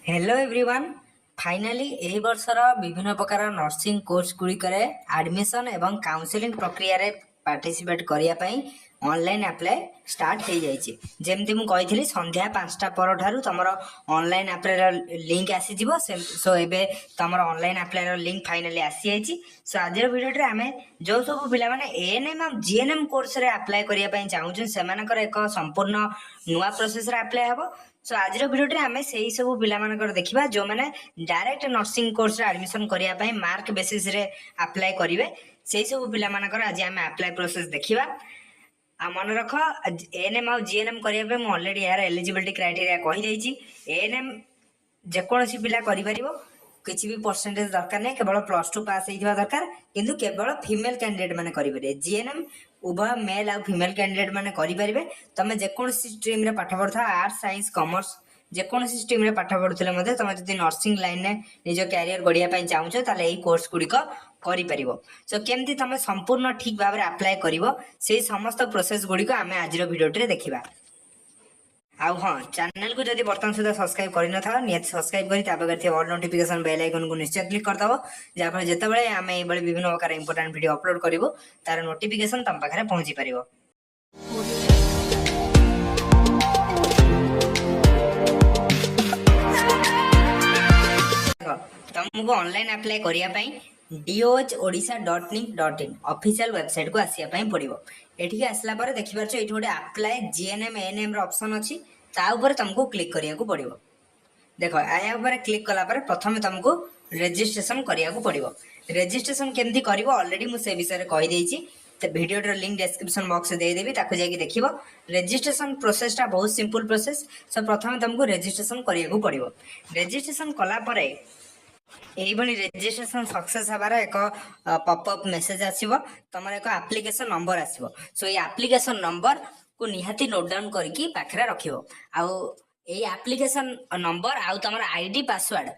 Hello everyone finally एही वर्षर विभिन्न प्रकार नर्सिंग कोर्स गुड़िकरे एडमिशन एवं काउंसलिंग प्रक्रिया रे पार्टिसिपेट करिया पई ऑनलाइन अप्लाई स्टार्ट हो जाइए जमती मुझे संध्या 5टा पर ठारू तुम ऑनलाइन अप्लाई लिंक आसी जीवो सो एबे तुम ऑनलाइन अप्लाई लिंक फाइनली आसी जाइए सो आज वीडियो आम जो सब पिला माने ANM और GNM कोर्स रे अप्लाई करिया पई चाहूछन सेमानकर एक संपूर्ण नुआ प्रोसेस रे अप्लाई हबो सो आज वीडियो आम से सब पिला देखा जो मैंने डायरेक्ट नर्सिंग कोर्स रे एडमिशन करिया पई मार्क बेसिस रे अप्लाई करिवे से सब पिला आज आम अप्लाई प्रोसेस देखिबा आ मन रख ANM और GNM करने अलरेडी यार एलिजिबिलिटी क्राइटेरिया कही ANM जेकोसी पिला किसी भी परसेंटेज दरकार नहीं केवल +2 पास होता दरकार किंतु केवल फीमेल कैंडिडेट मैंने करेंगे GNM उभय मेल और फीमेल कैंडिडेट मैंने करेंगे तुम जेकोसी स्ट्रीम रे पाठ पढ़ा आर्ट्स साइंस कॉमर्स जेकोसी स्ट्रीम रे पाठ पढ़ुले तुम जो नर्सिंग लाइन में निज कैरियर गढ़िया चाहूच ताले कोर्स गुड़िक करिपार सो केमती तुम संपूर्ण ठीक भाव में अप्लाई कर से समस्त प्रोसेस गुड़िक आम आज वीडियो देखा आउ हाँ चैनल को जब बर्तमान सुधा सब्सक्राइब कर निहत सब्सक्राइब कर ऑल नोटिफिकेशन बेल आइकन को निश्चय क्लिक करदे जहाँफल जितेबाला आम ये विभिन्न प्रकार इंपोर्टेंट वीडियो अपलोड करूँ तार नोटिफिकेशन तुम पाखे पहुंची पार तुमको ऑनलाइन अप्लाई करने doh.odisha.nic.in ऑफिशियल वेबसाइट को आसिया पड़ो एठी आसला पर देखि परछ एठी गोटे अप्लाई GNM ANM रो ऑप्शन अछि ता ऊपर तुमको क्लिक करिया को पड़िबो देखो आया ऊपर क्लिक कला पर प्रथम तुमको रजिस्ट्रेशन करिया को पड़िबो रजिस्ट्रेशन केमती करिवो ऑलरेडी मु से विषय रे कहि देछि तो वीडियो रो लिंक डिस्क्रिप्शन बॉक्स दे देबी ताको जाके देखिबो रजिस्ट्रेशन प्रोसेस ता बहुत सिंपल प्रोसेस सो प्रथम तुमको रजिस्ट्रेशन करिया को पड़िबो रजिस्ट्रेशन कला परे एइभली रजिस्ट्रेशन सक्सेस हबार एक पॉपअप मेसेज आसीबो तमर एक एप्लिकेशन नंबर आसीबो सो ये एप्लिकेशन नंबर को निहाती नोट डाउन करके पाखरे रखिबो आउ ए एप्लिकेशन नंबर आउ तमर आईडी पासवर्ड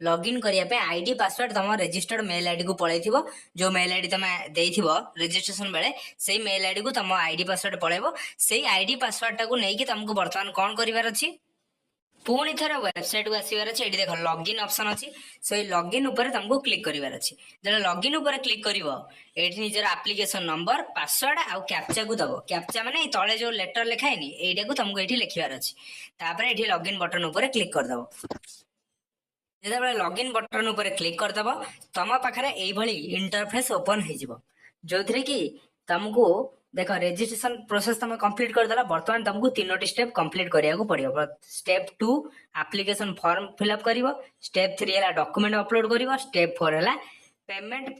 लॉगिन करिया पे आईडी पासवर्ड तम रजिस्टर्ड मेल आईडी को पळैथिबो जो मेल आईडी तमे देइथिबो रजिस्ट्रेशन बेले सेही मेल आईडी को तम आईडी पासवर्ड पळैबो सेही आईडी पासवर्ड टाको नेकी तुमको वर्तमान कोन करिवार अछि पुणी थर वेबसाइट को आसबार अच्छे ये देख लॉगिन ऑप्शन अच्छी सो ये लॉगिन ऊपर तुमको क्लिक करिवार अच्छे जब लॉगिन ऊपर क्लिक करिवो एठी निजर एप्लिकेशन नंबर पासवर्ड आउ कैप्चा को दबो कैप्चा माने तळे जो लेटर लिखाइनी एटा को तुमको एठी लिखिवार अच्छे तापर एठी लॉगिन बटन ऊपर क्लिक कर दबो जब लॉगिन बटन ऊपर क्लिक कर दबो तम पाखरे एई भली इंटरफेस ओपन हो जिवो जोथरे कि तुमको देखो रजिस्ट्रेशन प्रोसेस तुम कंप्लीट कर देला बर्तमान तुमको 3टी स्टेप कंप्लीट करिया को पड़िबो स्टेप 2 एप्लिकेशन फॉर्म फिलअप करिवो स्टेप 3 है डॉक्यूमेंट अपलोड करिवो स्टेप 4 है पेमेंट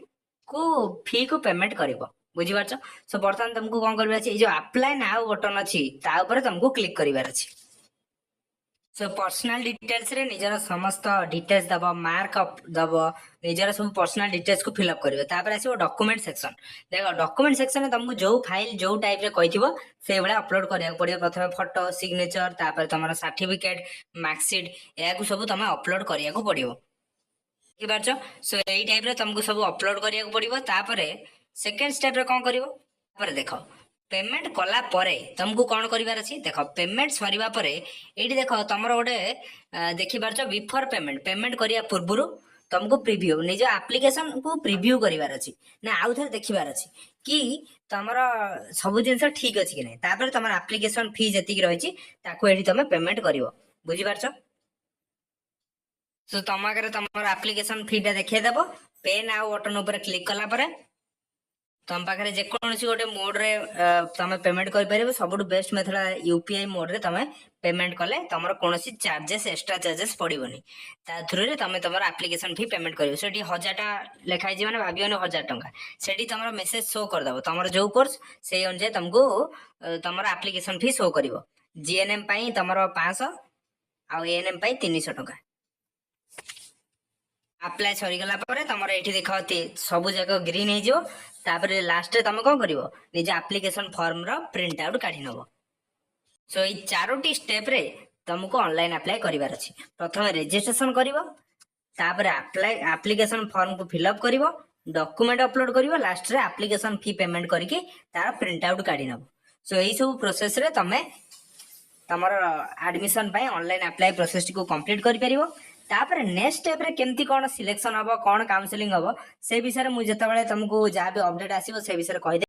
को फी को पेमेंट करिवो बुझी पारछ सो बर्तमान तुमको कोन करबा अछि जो अप्लाई नाउ बटन अछि ता ऊपर तुमको क्लिक करिवार अछि सो पर्सनल डिटेल्स रे निजर समस्त डिटेल्स दब मार्क दब निजर सब पर्सनल डिटेल्स को फिलअप करिवो तापर आसीबो डॉक्यूमेंट सेक्शन देखो डॉक्यूमेंट सेक्शन में तुमको जो फाइल जो टाइप रे कहिथिबो से बळे अपलोड करिया पड़ियो प्रथमे फोटो सिग्नेचर तापर तमरा सर्टिफिकेट मार्कशीट या को सब तमे अपलोड करिया को पड़ियो की बारछ सो एई टाइप रे तुमको सब अपलोड करिया को पड़ियो तापर सेकंड स्टेप रे कोन करिवो तापर देखो पेमेंट कला परे तुमको कौन करिवार अछि देखो पेमेंट सरीबा परे एठी देखो तमरो गोटे देखि पारछ बिफोर पेमेंट पेमेंट करिया पूर्वरु तुमको प्रीव्यू निज एप्लिकेशन को प्रीव्यू करिवार अछि ना आउ थरे देखिवार अछि कि तमरो सब जिंस ठीक अछि कि नै तापर तमर एप्लिकेशन फी जति कि रहिछि ताको एठी तमे पेमेंट करिवो बुझि पारछ सो तमागरे तमर एप्लिकेशन फी टा देखै देबो पे नाउ बटन ऊपर क्लिक कला परे तुम पाखे जेकोसी गोटे मोड रे तमे पेमेंट कर परिबो सबटु बेस्ट मेथड यूपीआई मोड रे तमे पेमेंट कले तमरो कोनोसी चार्जेस एक्स्ट्रा चार्जेस पड़िबोनी ता थ्रू रे तमे तमरो एप्लिकेशन फी पेमेंट करिवो सेठी 1000 टा लिखाइ जे माने भाबियोनी 1000 टंका सेठी तमरो मेसेज शो कर दबो तमरो जो कोर्स सेही अनुसार तुमको तमरो एप्लिकेशन फी शो करिवो जीएनएम पई तमरो 500 आ एएनएम पई 300 टंका अप्लाई सरी गला परे तमरो एठी देखो सब जगह ग्रीन हे जो तापर लास्ट रे तमे कोन करिवो निज एप्लिकेशन फॉर्म रो प्रिंट आउट काढी नबो सो ई चारोटी स्टेप रे तुमको ऑनलाइन अप्लाई करिवार अछि प्रथम रजिस्ट्रेशन करिवो तापर अप्लाई एप्लिकेशन फॉर्म को फिल अप करिवो डॉक्यूमेंट अपलोड करिवो लास्ट रे एप्लिकेशन फी पेमेंट करके तार प्रिंट आउट काढी नबो सो एई सब प्रोसेस रे तमे तमर एडमिशन पाई ऑनलाइन अप्लाई प्रोसेस को कंप्लीट करि परिबो तापर नेक्स्ट स्टेप रे केमती कौन सिलेक्शन हम कौन काउंसलिंग हम से विषय में मुझे तुमको जहाँ भी अपडेट आसो से विषय कहीदे।